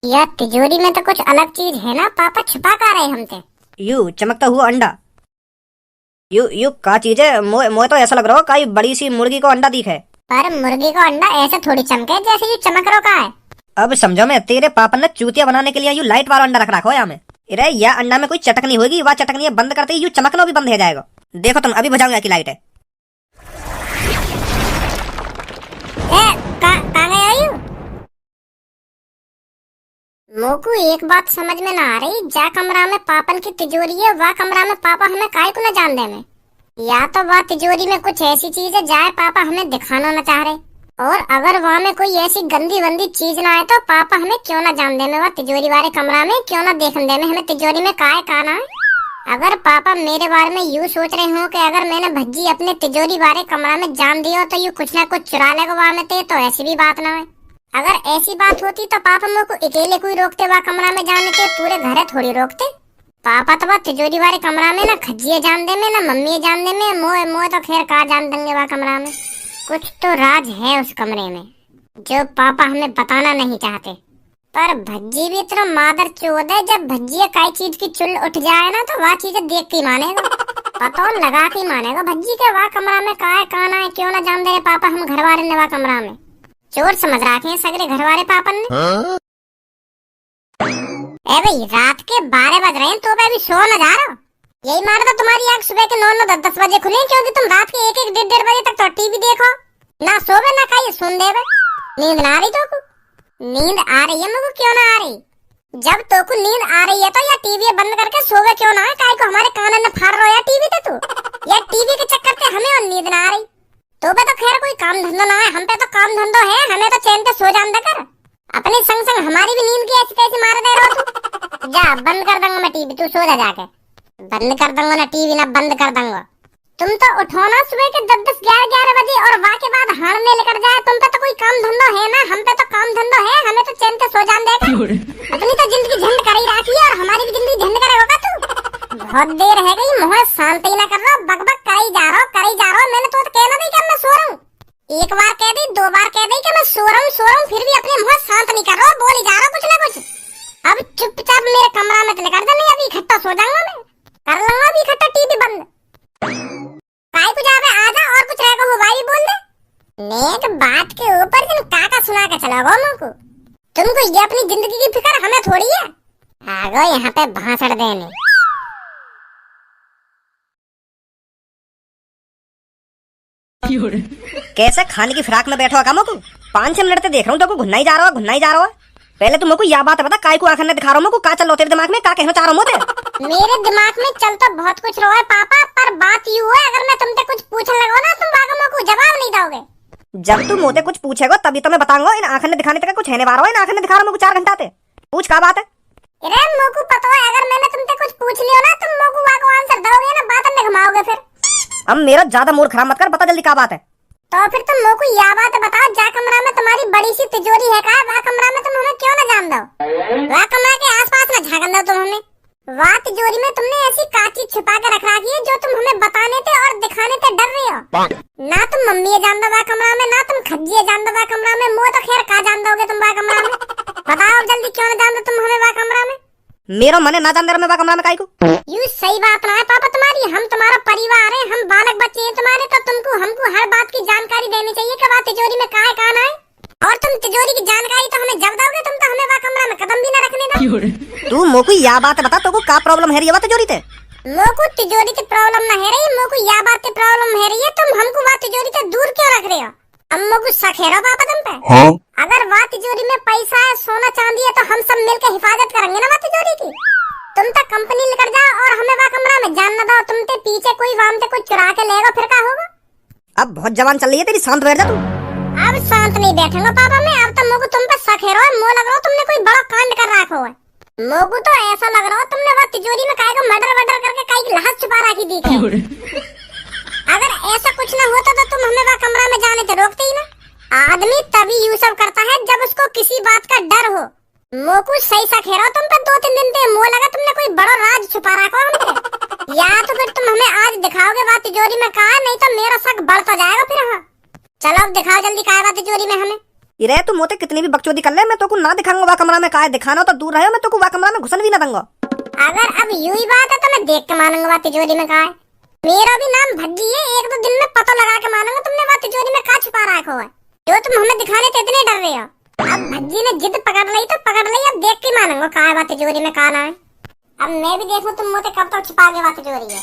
यार तिजोरी में तो कुछ अलग चीज है ना, पापा छुपा कर रहे हमसे। यू चमकता हुआ अंडा। यू यू का चीज है? मोए तो ऐसा लग रहा हो काई बड़ी सी मुर्गी को अंडा दिखे। पर मुर्गी को अंडा ऐसे थोड़ी चमके जैसे ये चमक रो का है। अब समझो मैं, तेरे पापा ने चूतिया बनाने के लिए यू लाइट वाला अंडा रख रखा हो यहाँ में। अरे यह अंडा में कोई चटकनी होगी, वह चटकनी बंद करते ही यू चमकना भी बंद हो जाएगा। देखो तुम, अभी बुझाऊंगा की लाइट है। कहाँ गए यू? मोकू एक बात समझ में ना आ रही, जा कमरा में पापन की तिजोरी है, वह कमरा में पापा हमें काहे को न जान दे में। या तो वह तिजोरी में कुछ ऐसी चीज है जाए पापा हमें दिखाना न चाह रहे, और अगर वहाँ में कोई ऐसी गंदी वंदी चीज ना आए तो पापा हमें क्यों ना जान दे में, वह तिजोरी वाले कमरा में क्यों ना देखने दे में हमें तिजोरी में काहे काना है। अगर पापा मेरे बारे में यूँ सोच रहे हो कि अगर मैंने भज्जी अपने तिजोरी वाले कमरा में जान दिया तो यू कुछ ना कुछ चुरा लेगा वहाँ में, तो ऐसी भी बात ना है। अगर ऐसी बात होती तो पापा मेरे को अकेले कोई रोकते वह कमरा में जाने के, पूरे घर थोड़ी रोकते। पापा तो वह तिजोरी वाले कमरा में ना खज्जिए जान दे में ना मम्मी जान दे में, मोए तो खैर कहा जान देंगे वह कमरा में। कुछ तो राज है उस कमरे में जो पापा हमें बताना नहीं चाहते। पर भज्जी भी इतना मादर चोद है, जब भज्जी काई चीज की चुल उठ जाए ना तो वह चीजें देख के मानेगा, पता लगा के मानेगा भज्जी के वह कमरा में काहे काना है, क्यों ना जान दे रहे पापा हम घर वाले ने वह कमरा में। चोर समझ रखे हैं सगरे घर वाले पापन ने। ए भाई रात के 12 बज रहे हैं तो अभी सो न जा रहा। यही मार तो तुम्हारी आंख सुबह के 9-10 बजे खुली, क्योंकि तुम रात के 1-1 बजे तक तो टीवी देखो, ना सोवे ना खाइए सुन देवे। नींद ना आ रही तो को? नींद आ रही है मुझको, क्यों ना आ रही? जब तो को नींद आ रही है तो या टीवी बंद करके सोवे क्यों ना है, काहे को हमारे कान में फाड़ रहा है टीवी ते तू, या टीवी के चक्कर से हमें और नींद ना आ रही। तो पे तो खैर कोई काम धंधा ना है, हम पे तो काम धंधो है, हमें तो चैन से सो जान दे कर। अपने संग संग हमारी भी नींद की ऐसी तैसी मार दे रहा तू। जा बंद कर दूंगा मैं टीवी, तू सो जा जाके। बंद कर दूंगा ना टीवी, ना बंद कर दूंगा। तुम तो उठो ना सुबह के 10-11 बजे और वहाँ के बाद हार में लेकर जाए। तुम पे तो कोई काम धंधो है ना, हम पे तो काम धंधो है, हमें तो चैन से सो जान देगा। अपनी तो जिंदगी झंड कर ही रखी है और हमारी भी जिंदगी झंड करेगा तू। बहुत देर है गई, मुँह शांत ही ना कर रहा, बकबक कर ही जा रहा। मैंने तो कहना नहीं कि मैं सो रहा हूँ, एक बार कह दी 2 बार कह दी कि मैं सो रहा हूँ, फिर भी अपने मुँह शांत नहीं कर रहा, बोल ही जा रहा कुछ ना कुछ। अब चुपचाप मेरे कमरा में निकल जा, नहीं अभी इकट्ठा सो जाऊंगा मैं, कर लूंगा अभी इकट्ठा टीवी बंद। काय कुछ आवे आजा और कुछ रहेगा हो भाई बोल दे। नेक बात के ऊपर तुम काका सुना के चला गो मुझको, तुमको ये अपनी जिंदगी की फिक्र हमें थोड़ी है। आ गो यहाँ पे भाषण देने। कैसे खाने की फिराक में बैठो कामो को? 5-6 मिनट से देख रहा हूँ तो घुन्ना ही जा रहा है। पहले तुम को यह बात बता, काय को आखिर ने दिखा रहा हूँ, का चल रहा तेरे दिमाग में, का कहना चाह रहा हूँ? मेरे दिमाग में चल तो बहुत कुछ रहा है पापा, पर बात यूँ है अगर मैं तुमसे कुछ पूछने लगा ना तुम बागमों को जवाब नहीं दोगे। जब तू मुझे कुछ पूछेगा तभी तो मैं बताऊंगा। इन आखिर ने दिखाने तक कुछ है नहीं बारह, इन आखिर ने दिखा रहा हूँ 4 घंटा से। पूछ का बात है? अरे मोकू पता है अगर मैंने तुमसे कुछ पूछ लिया ना तुम मोकू वाको आंसर दोगे ना, बात में घुमाओगे फिर। अब मेरा ज्यादा मूड खराब मत कर, बता जल्दी क्या बात है। तो फिर तुम मोकू यह बात बताओ, जा कमरा में तुम्हारी बड़ी सी तिजोरी है का, वह कमरा में तुम हमें क्यों ना जान दो, वह कमरा के आसपास ना झांकन दो तुम हमें। वह तिजोरी में तुमने ऐसी काची छुपा के रख रखी है जो तुम हमें बताने थे और दिखाने थे डर रहे हो। ना तुम मम्मी जान दो वह कमरा में, ना तुम खज्जी जान दो वह कमरा में, मुँह तो खैर कहा जान दोगे तुम वह कमरा में। बताओ जल्दी क्यों ना जान दो तुम हमें वह कमरा में। मेरा मन है ना जान दे रहा मैं कमरा में, काय को? यू सही बात ना है पापा तुम्हारी, हम तुम्हारा परिवार है, हम बालक बच्चे हैं तुम्हारे, तो तुमको हमको हर बात की जानकारी देनी चाहिए कि वह तिजोरी में काहे कान है। और तुम तिजोरी की जानकारी तो हमें जब दोगे, तुम तो हमें वह कमरा में कदम भी न रखने दो। तू मोको यह बात बता, तो का प्रॉब्लम है रही है तिजोरी ते? मोको तिजोरी की प्रॉब्लम न है रही, मोको यह बात की प्रॉब्लम है रही है, तुम हमको वह तिजोरी से दूर क्यों रख रहे हो? अम्मो को शक है पापा तुम पे? हाँ? अगर वह तिजोरी में पैसा है सोना चांदी है तो हम सब मिलकर हिफाजत करेंगे ना वह तिजोरी की। तुम तो कंपनी लेकर जाओ और हमें वह कमरा में जान न दो, तुम ते पीछे कोई वाम से कुछ चुरा के लेगा फिर क्या होगा? अब बहुत जवान चल रही है तेरी, शांत बैठ जा तू। अब शांत नहीं बैठूंगा पापा मैं, अब तो मोको तुम पे शक है, मुँह लग रहा तुमने कोई बड़ा कांड कर रखा है। मोको तो ऐसा लग रहा तुमने वह तिजोरी में काहे को मर्डर करके काहे की लाश छुपा रखी दी थी। अगर ऐसा कुछ न होता तो तुम हमें वह कमरा में जाने से रोकते ही ना। आदमी तभी यू सब करता है जब उसको किसी बात का डर हो। मोकू सही सा खेरा तुम पे 2-3 दिन से, मुँह लगा तुमने कोई बड़ा राज छुपा रखा हमसे। या तो फिर तुम हमें आज दिखाओगे बात तिजोरी में कहा, नहीं तो मेरा शक बढ़ता जाएगा फिर। हाँ चलो अब दिखाओ जल्दी कहा बात तिजोरी में हमें। इरे तू मोते कितनी भी बकचोदी कर ले, मैं तो को ना दिखाऊंगा वा कमरा में का है। दिखाना हो तो दूर रहो, मैं तो को वा कमरा में घुसन भी ना दूंगा। अगर अब यूं ही बात है तो मैं देख के मानूंगा वा तिजोरी में का है। मेरा भी नाम भज्जी है, एक दो दिन में पता लगा के मानूंगा तुमने वा तिजोरी में का छुपा रखा है जो तुम हमें दिखाने से इतने डर रहे हो। अब भज्जी ने जिद पकड़ ली तो पकड़ ली, अब देख के मानूंगा का है वा तिजोरी में का ना है। अब मैं भी देखूं तुम मोते कब तक छुपा के वा तिजोरी है।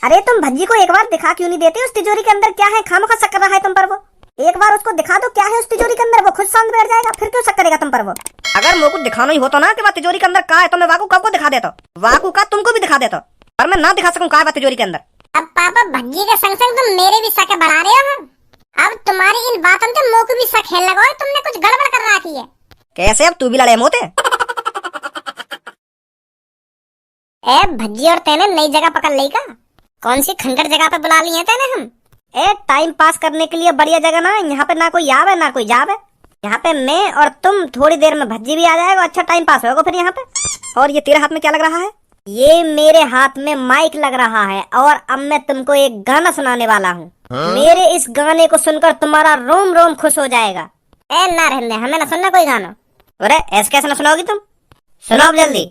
अरे तुम भज्जी को एक बार दिखा क्यों नहीं देते उस तिजोरी के अंदर क्या है? खामखा शक कर रहा है तुम पर वो। एक बार उसको दिखा दो क्या है उस तिजोरी के अंदर, वो खुद शांत बैठ जाएगा, फिर क्यों शक करेगा तुम पर वो। अगर मेरे को दिखाना ही होता ना कि वह तिजोरी के अंदर का है तो मैं वाकू कब को दिखा देता, वाकू का तुमको भी दिखा देता, पर मैं ना दिखा सकूं का है तिजोरी के अंदर। अब पापा भज्जी के संग संग तुम मेरे भी शक बढ़ा रहे हो। अब तुम्हारी इन बातों से मोको भी शक खेलने लगा, तुमने कुछ गड़बड़ कर रखी है। कैसे? अब तू भी लड़े मोते। ए भज्जी और तेने नई जगह पकड़ ली का? कौन सी खंडर जगह पे बुला ली है तेने हम? ए टाइम पास करने के लिए बढ़िया जगह ना, यहाँ पे ना कोई आवे ना कोई जावे। यहाँ पे मैं और तुम, थोड़ी देर में भज्जी भी आ जाएगा, अच्छा टाइम पास होगा फिर यहाँ पे। और ये तेरे हाथ में क्या लग रहा है? ये मेरे हाथ में माइक लग रहा है और अब मैं तुमको एक गाना सुनाने वाला हूँ। मेरे इस गाने को सुनकर तुम्हारा रोम रोम खुश हो जाएगा। ए ना रहने, हमें ना सुनना कोई गाना। अरे ऐसे कैसे ना सुनाओगी तुम? सुनाओ जल्दी।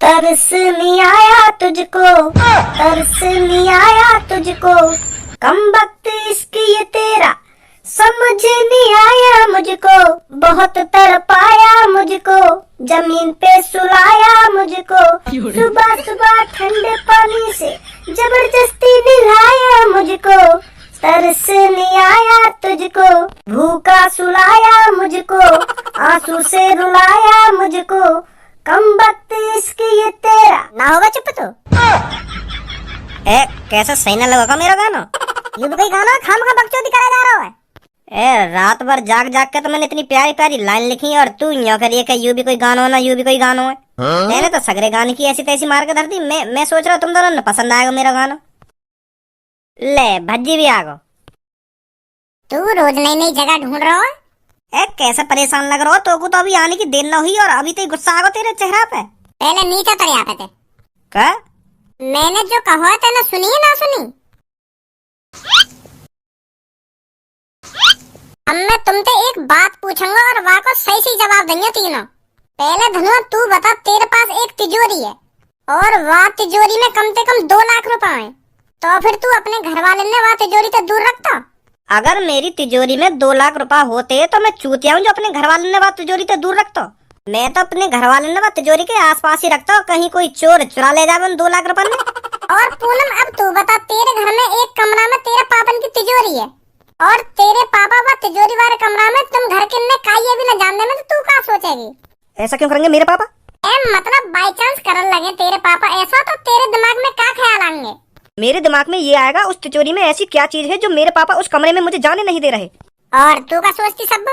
तरस नहीं आया तुझको, तरस नहीं आया तुझको, कम वक्त इश्क ये तेरा समझ नहीं आया मुझको, बहुत तड़पाया मुझको, जमीन पे सुलाया मुझको, सुबह सुबह ठंडे पानी से जबरदस्ती नहलाया मुझको, तरस नहीं आया तुझको, भूखा सुलाया मुझको, आंसू से रुलाया मुझको, कम वक्त इश्क ये तेरा। ना होगा चुप तो। ए कैसे सही ना लगा मेरा गाना? ये भी कोई गाना खामखा बकचोदी करा जा रहा है। ए रात भर जाग जाग के तो मैंने इतनी प्यारी प्यारी लाइन लिखी और तू यूं करिए कि यू भी कोई गाना हो ना यू भी कोई गाना है। मैंने तो सगरे गाने की ऐसी तैसी मार के धर दी। मैं सोच रहा हूँ तुम दोनों ने पसंद आएगा मेरा गाना। ले भज्जी भी आ गो। तू रोज नई नई जगह ढूंढ रहा है। ए कैसे परेशान लग रहा हो? तो को तो अभी आने की देर न हुई और अभी तो गुस्सा आ गया तेरे चेहरा पे। पहले नीचे उतर यहाँ पे थे। क्या? मैंने जो कहा है तेने सुनी है ना सुनी? अब मैं तुमसे एक बात पूछूंगा और वहाँ को सही सही जवाब देंगे तीनों। पहले धनुआ तू बता, तेरे पास एक तिजोरी है और वहाँ तिजोरी में कम से कम 2 लाख रुपए हैं, तो फिर तू अपने घर वाले ने वहाँ तिजोरी से दूर रखता? अगर मेरी तिजोरी में 2 लाख रुपए होते तो मैं चूतिया हूँ जो अपने घर वाले ने वहाँ तिजोरी से दूर रखता। मैं तो अपने घर वाले ने वहाँ तिजोरी के आसपास ही रखता, कहीं कोई चोर चुरा ले जाए 2 लाख रुपए में। और पूनम अब तू बता, तेरे घर में एक कमरा में तेरे पापन की तिजोरी है और तेरे पापा वह तिजोरी वाले कमरा में तुम घर के ने काई भी न जानने में, तो तू क्या सोचेगी? ऐसा क्यों करेंगे मेरे पापा? मतलब बाई चांस करने लगे तेरे पापा ऐसा, तो तेरे दिमाग में क्या ख्याल आएंगे? मेरे दिमाग में ये आएगा उस तिजोरी में ऐसी क्या चीज है जो मेरे पापा उस कमरे में मुझे जाने नहीं दे रहे। और तू क्या सोचती सब?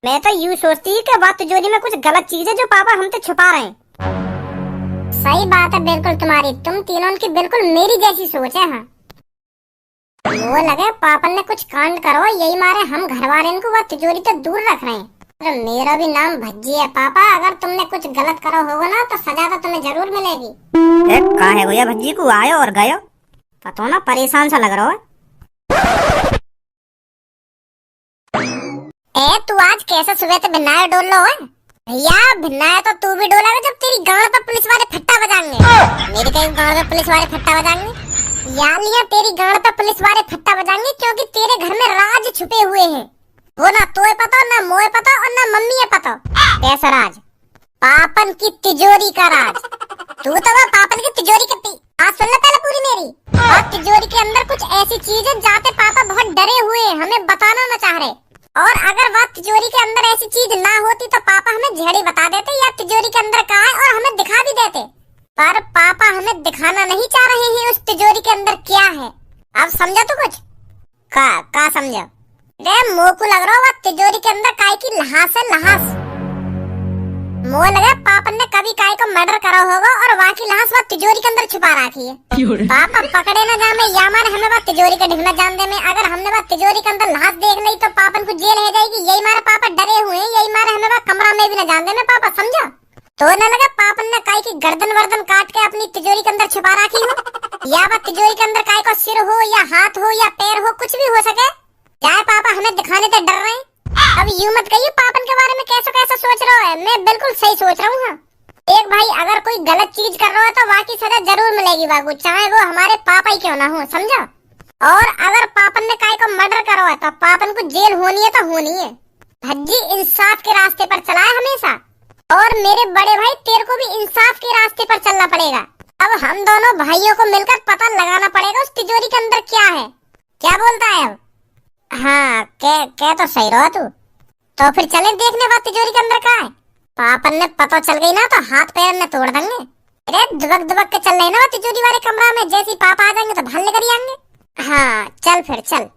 मैं तो यूँ सोचती कि वह तिजोरी में कुछ गलत चीज है जो पापा हमसे छुपा रहे हैं। सही बात है बिल्कुल तुम्हारी, तुम तीनों की बिल्कुल मेरी जैसी सोच है। हाँ वो लगे पापन ने कुछ कांड करो, यही मारे हम घर वाले को वह तिजोरी से दूर रख रहे हैं। तो मेरा भी नाम भज्जी है पापा, अगर तुमने कुछ गलत करो होगा ना तो सजा तो तुम्हें जरूर मिलेगी। कहा है भैया भज्जी को आयो और गयो, पता ना परेशान सा लग रहा है। तू आज कैसे सुबह से भिन्नाए डोल लो है? भैया भिन्नाए तो तू भी डोलेगा जब तेरी गांड पर पुलिस वाले फट्टा बजाएंगे। मेरी कहीं गांड पर पुलिस वाले फट्टा बजाएंगे या लिया तेरी गांड पर पुलिस वाले फट्टा बजाएंगे, क्योंकि तेरे घर में राज छुपे हुए हैं। वो ना तोए पता, ना मोए पता और ना मम्मी पता। कैसा राज? पापन की तिजोरी का राज। तू तो वह पापन की तिजोरी की आज सुन ले पहले पूरी मेरी। और तिजोरी के अंदर कुछ ऐसी चीज है जाते पापा बहुत डरे हुए हैं, हमें बताना न चाह रहे। और अगर वह तिजोरी के अंदर ऐसी चीज ना होती तो पापा हमें झड़ी बता देते या तिजोरी के अंदर क्या है और हमें दिखा भी देते, पर पापा हमें दिखाना नहीं चाह रहे हैं उस तिजोरी के अंदर क्या है। अब समझा तू कुछ? का समझा? मुँह को लग रहा है तिजोरी के अंदर काय की लहास है, लहास। मुँह लगा पापा ने कभी काय को मर्डर करा होगा और वहाँ की लाश वह तिजोरी के अंदर छुपा रखी है। पापा पकड़े न जाने या मारे हमें वह तिजोरी का ढूंढना जान दे में, अगर हमने वह तिजोरी के अंदर लाश देख ली तो पापन को जेल हो जाएगी। यही मारे पापा डरे हुए हैं, यही मारे हमें वह कमरा में भी न जान दे में पापा, समझा? तो न लगा पापन ने काय की गर्दन वर्दन काट के अपनी तिजोरी के अंदर छुपा रखी हो, या वह तिजोरी के अंदर काय को सिर हो या हाथ हो या पैर हो, कुछ भी हो सके। चाहे पापा हमें दिखाने तो डर रहे हैं। अब यूं मत कहिए पापन के बारे में कैसा कैसा सोच रहा है, मैं बिल्कुल सही सोच रहा हूँ। एक भाई अगर कोई गलत चीज कर रहा है तो वहाँ की सजा जरूर मिलेगी वाको, चाहे वो हमारे पापा ही क्यों ना हो, समझा। और अगर पापन ने काय को मर्डर करो है तो पापन को जेल होनी है तो होनी है। भज्जी इंसाफ के रास्ते पर चला है हमेशा, और मेरे बड़े भाई तेरे को भी इंसाफ के रास्ते पर चलना पड़ेगा। अब हम दोनों भाइयों को मिलकर पता लगाना पड़ेगा उस तिजोरी के अंदर क्या है। क्या बोलता है अब? हाँ क्या तो सही रहो तू। तो फिर चले देखने बाद तिजोरी के अंदर क्या है। पापन ने पता चल गई ना तो हाथ पैर ने तोड़ देंगे। अरे दुबक दुबक के चल रहे ना तिजोरी वाले कमरा में, जैसे पापा आ जाएंगे तो भल्ले कर आएंगे। हाँ चल फिर चल।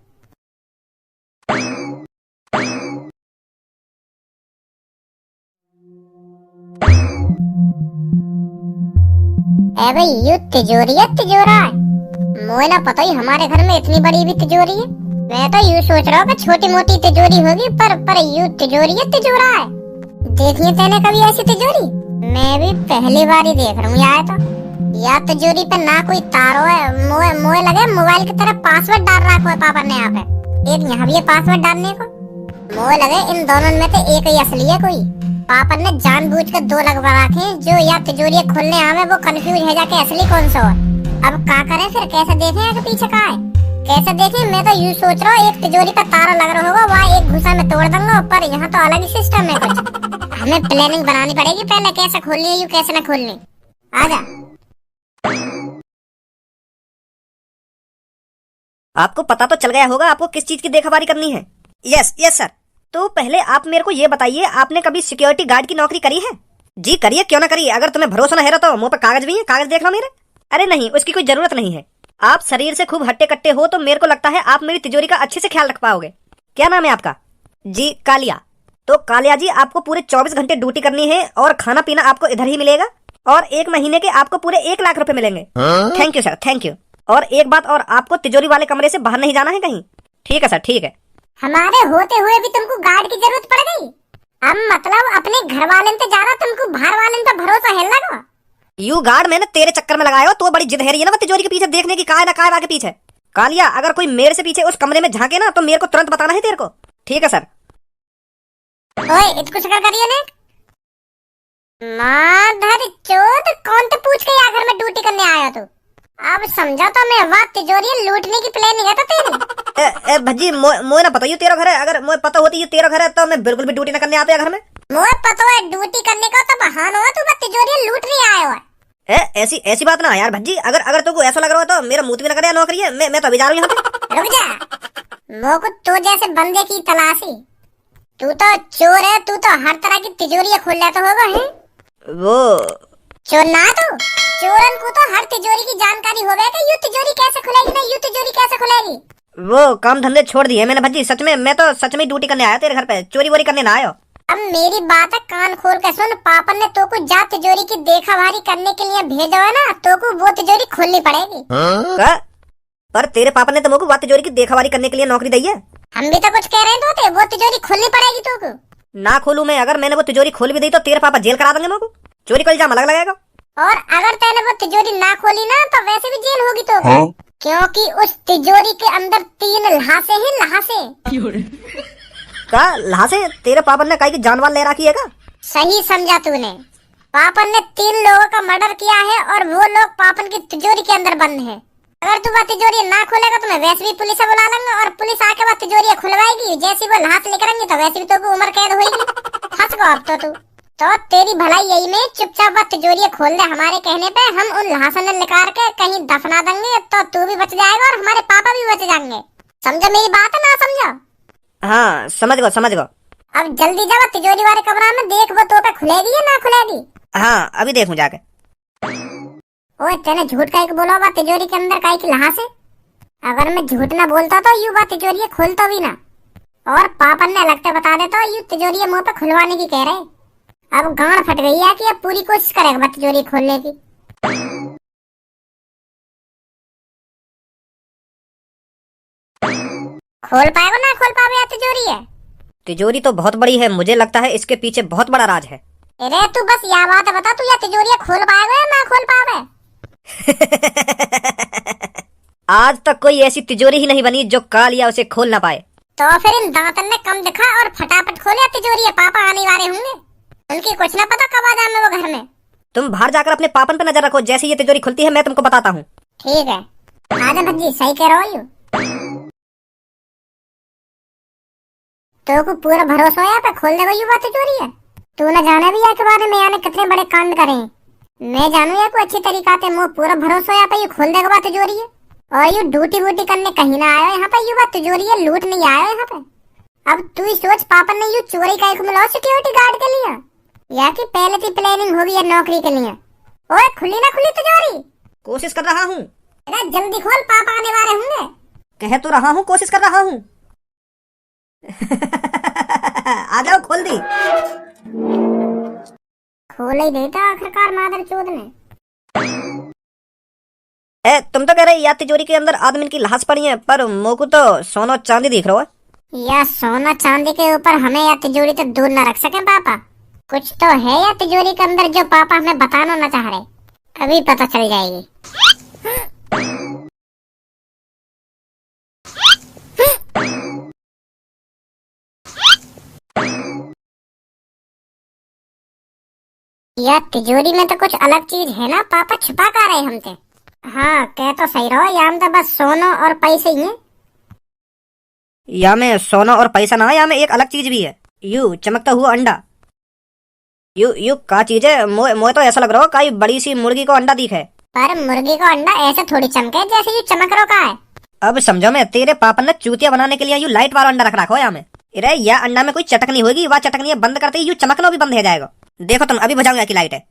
भाई यू तिजोरी है तिजोरा है, मोए ना पता ही हमारे घर में इतनी बड़ी भी तिजोरी है। मैं तो यूँ सोच रहा हूँ कि छोटी मोटी तिजोरी होगी, पर यू तिजोरी है तिजोरा है। देखिए तेने कभी ऐसी तिजोरी? मैं भी पहली बार ही देख रहा हूँ यार। तो या तिजोरी पे ना कोई तारो है, मोए लगे मोबाइल की तरह पासवर्ड डाल रखा है पापा ने यहाँ पे। एक यहाँ भी है पासवर्ड डालने को। मोए लगे इन दोनों में से एक ही असली है कोई। पापा ने जानबूझ कर दो लगवा रखे जो या तिजोरी खोलने आवे वो कंफ्यूज है जाके असली कौन सा है। अब क्या करें फिर, कैसे देखें आगे पीछे का है, कैसे देखें। मैं तो यूँ सोच रहा हूँ एक तिजोरी का तारा लग रहा होगा, वहाँ एक घुसा में तोड़ दूंगा, पर यहाँ तो अलग ही सिस्टम है कुछ। हमें प्लानिंग बनानी पड़ेगी पहले, कैसे खोलनी है यू कैसे न खोलनी। आजा। आपको पता तो चल गया होगा आपको किस चीज की देखभाली करनी है। Yes yes sir. तो पहले आप मेरे को ये बताइए, आपने कभी सिक्योरिटी गार्ड की नौकरी करी है? जी करिए, क्यों ना करिए। अगर तुम्हें भरोसा न है तो मुंह पे कागज भी है, कागज देख लो मेरे। अरे नहीं, उसकी कोई जरूरत नहीं है। आप शरीर से खूब हट्टे कट्टे हो तो मेरे को लगता है आप मेरी तिजोरी का अच्छे से ख्याल रख पाओगे। क्या नाम है आपका? जी कालिया। तो कालिया जी आपको पूरे 24 घंटे ड्यूटी करनी है और खाना पीना आपको इधर ही मिलेगा, और 1 महीने के आपको पूरे 1 लाख रुपए मिलेंगे। Thank you sir, thank you. और एक बात और, आपको तिजोरी वाले कमरे से बाहर नहीं जाना है कहीं। ठीक है सर, ठीक है। हमारे होते हुए भी तुमको गार्ड की जरूरत पड़ गई? अब मतलब अपने घर वाले से ज्यादा तुमको बाहर वाले पे भरोसा है लगा? यू गार्ड मैंने तेरे चक्कर में लगाया हो, तो बड़ी जिद है रही है ना तिजोरी के पीछे देखने की, काय ना काय के पीछे। कालिया अगर कोई मेरे से पीछे उस कमरे में झांके ना तो मेरे को तुरंत बताना है तेरे को। ठीक है सर। ओए इतनी शक्ल करिए ने माधर चोद, कौन तो पूछ के घर में ड्यूटी करने आया तू? अब समझा तो मैं वहाँ तिजोरी लूटने की प्लानिंग है तो तेरी। भज्जी मोए ना पता ये तेरा घर है, अगर मोए पता होती ये तेरा घर है तो मैं बिल्कुल भी ड्यूटी ना करने आता घर में। मोए पता है ड्यूटी करने का तो बहाना हो, तू तिजोरी लूट नहीं आया है। ऐसी बात ना यार भज्जी, अगर तुमको ऐसा लग रहा हो तो मेरा मुंह भी ना करे नौकरी है। मैं तो अभी जा रहा हूँ यहाँ पे। रुक जा, मोको तो जैसे बंदे की तलाशी। तू तो चोर है, तू तो हर तरह की तिजोरी खोल लेता होगा है। वो चोर ना तू, चोरन को तो हर तिजोरी की जानकारी होगा कि यू तिजोरी कैसे खुलेगी ना यू तिजोरी कैसे खुलेगी। वो काम धंधे छोड़ दिए मैंने भज्जी, सच में मैं तो सच में ड्यूटी करने आया तेरे घर पे, चोरी वोरी करने ना आयो। अब मेरी बात है कान खोल के सुन, पापा ने तो को जा तिजोरी की देखा भारी करने के लिए भेजा है ना, तो को वो तिजोरी खोलनी पड़ेगी। का? पर तेरे पापा ने तो मुझको वो तिजोरी की देखभाली करने के लिए नौकरी दी है। हम भी तो कुछ कह रहे थे, वो तिजोरी खोलनी पड़ेगी तो को। ना खोलूं मैं, अगर मैंने वो तिजोरी खोल भी दी तो तेरे पापा जेल करा देंगे मुझको, चोरी का इल्जाम अलग लगेगा। और अगर तैने वो तिजोरी ना खोली ना तो वैसे भी जेल होगी तो क्योंकि उस तिजोरी के अंदर 3 लहासे हैं, लहासे। का लहासे? तेरे पापा ने कहा कि जानवर ले रखी है का? सही समझा तूने। पापन ने 3 लोगों का मर्डर किया है और वो लोग पापन की तिजोरी के अंदर बंद हैं। अगर तू वो तिजोरी ना खोलेगा तो मैं वैसे भी पुलिस बुला लूंगा और पुलिस आके वो तिजोरी खुलवाएगी। जैसी वो लहास लेकर आएंगे तो वैसे भी तो उम्र कैद होगी। हंस गो अब तो तेरी भलाई यही में चुपचाप वो तिजोरी खोल दे। हमारे कहने पे हम उन लहासन ने निकाल के कहीं दफना देंगे तो तू भी बच जाएगा और हमारे पापा भी बच जाएंगे। समझो मेरी बात है ना समझो? हाँ समझ गो। अब जल्दी जा तिजोरी वाले कमरा में देख वो तो पे खुलेगी या ना खुलेगी। हाँ अभी देखूं जाके। ओए तेने झूठ काहे को बोला? वो तिजोरी के अंदर काहे की लहास है? अगर मैं झूठ ना बोलता तो यू वो तिजोरी खोलता भी ना, और पापा ने लगते बता देता यू तिजोरी मुंह पे खुलवाने की कह रहे। अब गांड फट गई है कि अब पूरी कोशिश करेगा तिजोरी खोलने की। खोल पाएगा ना खोल पावे तिजोरी है? तिजोरी तो बहुत बड़ी है, मुझे लगता है इसके पीछे बहुत बड़ा राज है। अरे तू बस यह बात बता, तू यह तिजोरी खोल पाएगा या ना खोल पावे? आज तक कोई ऐसी तिजोरी ही नहीं बनी जो कालिया उसे खोल ना पाए। तो फिर इन दांतन ने कम दिखा और फटाफट खोले तिजोरी, पापा आने वाले होंगे, उनकी कुछ ना पता कब आ जाए वो घर में। तुम बाहर जाकर अपने पापन पे नजर रखो, जैसे ये तिजोरी खुलती है मैं तुमको बताता हूँ। ठीक है, आजा भज्जी, सही कह रहा हूँ। तो को पूरा भरोसा है पे खोल देगा युवा तिजोरी है। तू न जाने भी है के बारे में यानी कितने बड़े कांड करे। मैं जानू या कोई अच्छी तरीका से मुझे पूरा भरोसा है पे ये खोल देगा बात तिजोरी है। और यू ड्यूटी वूटी करने कहीं ना आया यहाँ पे, यू बात तिजोरी है लूट नहीं आया यहाँ पे। अब तू ही सोच, पापा ने यू चोरी का एक मिला सिक्योरिटी गार्ड के लिए, या कि पहले की प्लानिंग होगी या नौकरी के लिए। ओए खुली ना खुली तिजोरी? कोशिश कर रहा हूँ। अरे जल्दी खोल, पापा आने वाले होंगे। कह तो रहा हूँ, कोशिश कर रहा हूँ। आ जाओ, खोल दी। खोल ही देता आखिरकार मादर चोद ने। तुम तो कह रहे या तिजोरी के अंदर आदमी की लाश पड़ी है, पर मोको तो सोना चांदी दिख रहा है। या सोना चांदी के ऊपर हमें या तिजोरी तो दूर न रख सके पापा। कुछ तो है या तिजोरी के अंदर जो पापा हमें बताना न चाह रहे, अभी पता चल जाएगी। या तिजोरी में तो कुछ अलग चीज है ना, पापा छुपा कर रहे हमसे। हाँ कह तो सही रहो, या तो बस सोना और पैसे ही है। या में सोना और पैसा ना है, या में एक अलग चीज भी है, यू चमकता हुआ अंडा। यू का चीज है? मोए तो ऐसा लग रहा हो कई बड़ी सी मुर्गी को अंडा दिखे। पर मुर्गी को अंडा ऐसे थोड़ी चमके जैसे यू चमक रो का है। अब समझो, मैं तेरे पापा ने चूतिया बनाने के लिए यू लाइट वाला अंडा रख रखा हो यहाँ में। अरे यह अंडा में कोई चटकनी होगी, वह चटकनी बंद करते ही यू चमकना भी बंद हो जाएगा। देखो तुम, अभी बुझाऊंगा की लाइट है।